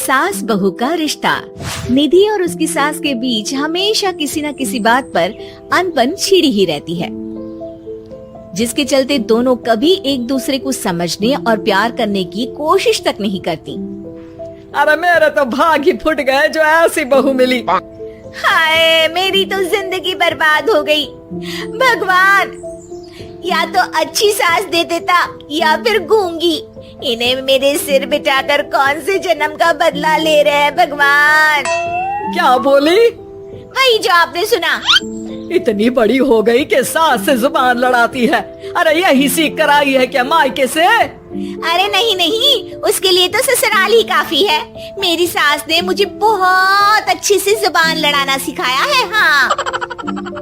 सास बहू का रिश्ता। निधि और उसकी सास के बीच हमेशा किसी न किसी बात पर अनबन छिड़ी ही रहती है, जिसके चलते दोनों कभी एक दूसरे को समझने और प्यार करने की कोशिश तक नहीं करती। अरे मेरे तो भाग ही फुट गए जो ऐसी बहू मिली। हाय, मेरी तो जिंदगी बर्बाद हो गई। भगवान, या तो अच्छी सास दे देता या फिर गूंगी। इन्हें मेरे सिर बिठाकर कौन से जन्म का बदला ले रहे हैं भगवान। क्या बोली? वही जो आपने सुना। इतनी बड़ी हो गई कि सास से जुबान लड़ाती है। अरे यही सीख कर आई है क्या मायके से? अरे नहीं नहीं, उसके लिए तो ससुराल ही काफी है। मेरी सास ने मुझे बहुत अच्छे से जुबान लड़ाना सिखाया है। हाँ।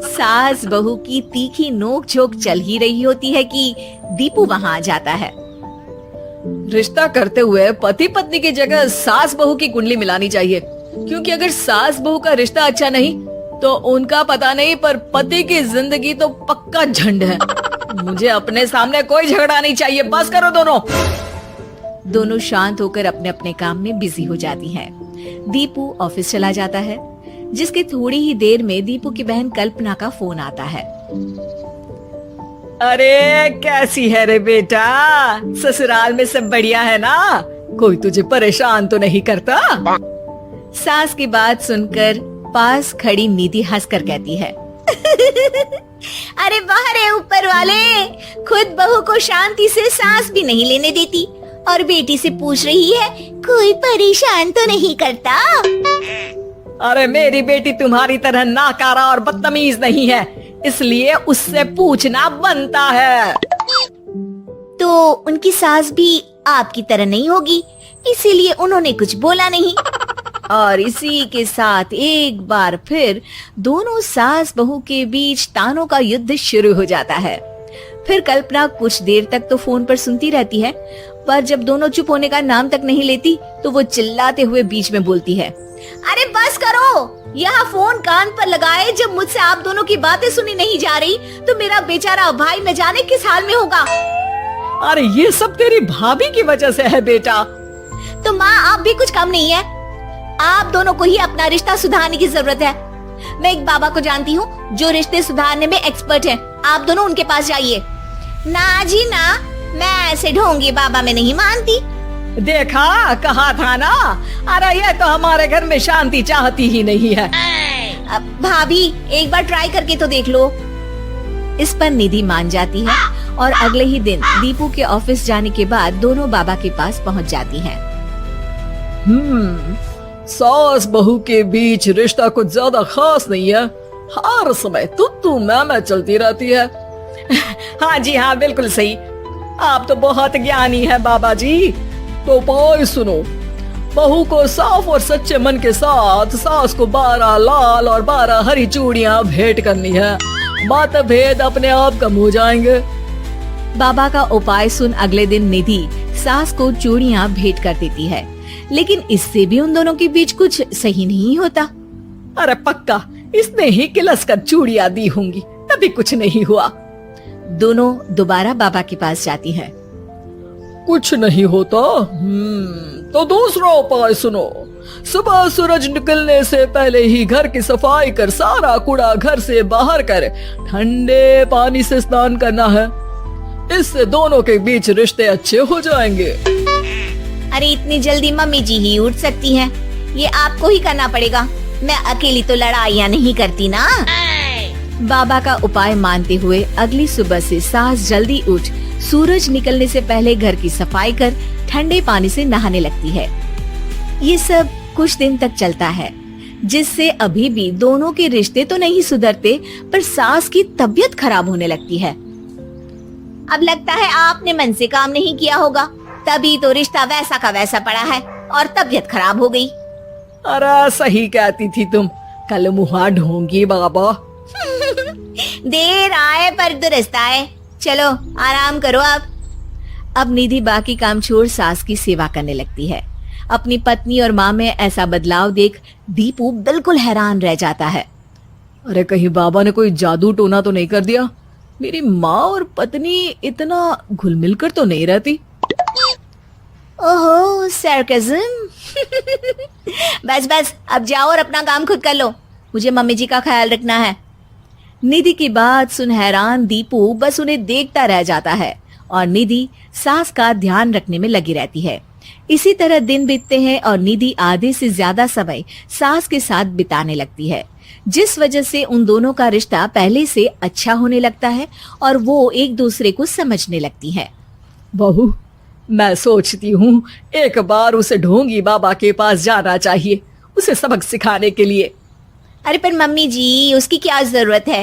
सास बहू की तीखी नोक झोंक चल ही रही होती है कि दीपू वहाँ आ जाता है। रिश्ता करते हुए पति पत्नी की जगह सास बहू की कुंडली मिलानी चाहिए, क्योंकि अगर सास बहू का रिश्ता अच्छा नहीं तो उनका पता नहीं, पर पति की जिंदगी तो पक्का झंड है। मुझे अपने सामने कोई झगड़ा नहीं चाहिए। बस करो दोनों। दोनों शांत होकर अपने अपने काम में बिजी हो जाती हैं। दीपू ऑफिस चला जाता है, जिसके थोड़ी ही देर में दीपू की बहन कल्पना का फोन आता है। अरे कैसी है रे बेटा? ससुराल में सब बढ़िया है ना? कोई तुझे परेशान तो नहीं करता? सास की बात सुनकर पास खड़ी निधि हंसकर कहती है अरे वाह रे ऊपर वाले, खुद बहू को शांति से सांस भी नहीं लेने देती और बेटी से पूछ रही है कोई परेशान तो नहीं करता। अरे मेरी बेटी तुम्हारी तरह नाकारा और बदतमीज नहीं है, इसलिए उससे पूछना बनता है। तो उनकी सास भी आपकी तरह नहीं होगी, इसीलिए उन्होंने कुछ बोला नहीं। और इसी के साथ एक बार फिर दोनों सास बहू के बीच तानों का युद्ध शुरू हो जाता है। फिर कल्पना कुछ देर तक तो फोन पर सुनती रहती है, पर जब दोनों चुप होने का नाम तक नहीं लेती तो वो चिल्लाते हुए बीच में बोलती है, अरे बस करो, यहाँ फोन कान पर लगाए जब मुझसे आप दोनों की बातें सुनी नहीं जा रही तो मेरा बेचारा भाई न जाने किस हाल में होगा। अरे ये सब तेरी भाभी की वजह से है बेटा। तो माँ आप भी कुछ कम नहीं है। आप दोनों को ही अपना रिश्ता सुधारने की जरूरत है। मैं एक बाबा को जानती हूँ जो रिश्ते सुधारने में एक्सपर्ट हैं। आप दोनों उनके पास जाइए। ना जी ना, मैं ऐसे ढोंगी बाबा में नहीं मानती। देखा, कहा था ना। अरे ये तो हमारे घर में शांति चाहती ही नहीं है। भाभी एक बार ट्राई करके तो देख लो। इस पर निधि मान जाती है और अगले ही दिन दीपू के ऑफिस जाने के बाद दोनों बाबा के पास पहुँच जाती हैं। सास बहू के बीच रिश्ता कुछ ज्यादा खास नहीं है। हर समय तू मैं चलती रहती है। हाँ जी हाँ, बिल्कुल सही। आप तो बहुत ज्ञानी है बाबा जी। तो उपाय सुनो, बहू को साफ और सच्चे मन के साथ सास को 12 लाल और 12 हरी चूड़ियाँ भेंट करनी है। मतभेद अपने आप कम हो जाएंगे। बाबा का उपाय सुन अगले दिन निधि सास को चूड़ियाँ भेंट कर देती है, लेकिन इससे भी उन दोनों के बीच कुछ सही नहीं होता। अरे पक्का इसने ही किलस कर चूड़ियाँ दी होंगी, तभी कुछ नहीं हुआ। दोनों दोबारा बाबा के पास जाती हैं। कुछ नहीं होता। तो दूसरा उपाय सुनो। सुबह सूरज निकलने से पहले ही घर की सफाई कर सारा कूड़ा घर से बाहर कर ठंडे पानी से स्नान करना है। इससे दोनों के बीच रिश्ते अच्छे हो जाएंगे। अरे इतनी जल्दी मम्मी जी ही उठ सकती हैं? ये आपको ही करना पड़ेगा। मैं अकेली तो लड़ाइयाँ नहीं करती ना। बाबा का उपाय मानते हुए अगली सुबह से सास जल्दी उठ सूरज निकलने से पहले घर की सफाई कर ठंडे पानी से नहाने लगती है। ये सब कुछ दिन तक चलता है, जिससे अभी भी दोनों के रिश्ते तो नहीं सुधरते, पर सास की तबीयत खराब होने लगती है। अब लगता है आपने मन से काम नहीं किया होगा, तभी तो रिश्ता वैसा का वैसा पड़ा है और तबीयत खराब हो गई। अरे सही कहती थी तुम, कल मुहा ढोंगी बाबा। देर आए पर दुरुस्त आए। चलो आराम करो अब निधि बाकी काम छोड़ सास की सेवा करने लगती है। अपनी पत्नी और माँ में ऐसा बदलाव देख दीपू बिल्कुल हैरान रह जाता है। अरे कहीं बाबा ने कोई जादू टोना तो नहीं कर दिया? मेरी माँ और पत्नी इतना घुल मिल कर तो नहीं रहती। ओहो सरकज़म। बस बस अब जाओ और अपना काम खुद कर लो, मुझे मम्मी जी का ख्याल रखना है। निधि की बात सुन हैरान दीपू बस उन्हें देखता रह जाता है और निधि सास का ध्यान रखने में लगी रहती है। इसी तरह दिन बीतते हैं और निधि आधे से ज्यादा समय सास के साथ बिताने लगती है, जिस वजह से उन दोनों का रिश्ता पहले से अच्छा होने लगता है और वो एक दूसरे को समझने लगती है। बहू, मैं सोचती हूँ एक बार उसे ढोंगी बाबा के पास जाना चाहिए, उसे सबक सिखाने के लिए। अरे पर मम्मी जी, उसकी क्या जरूरत है,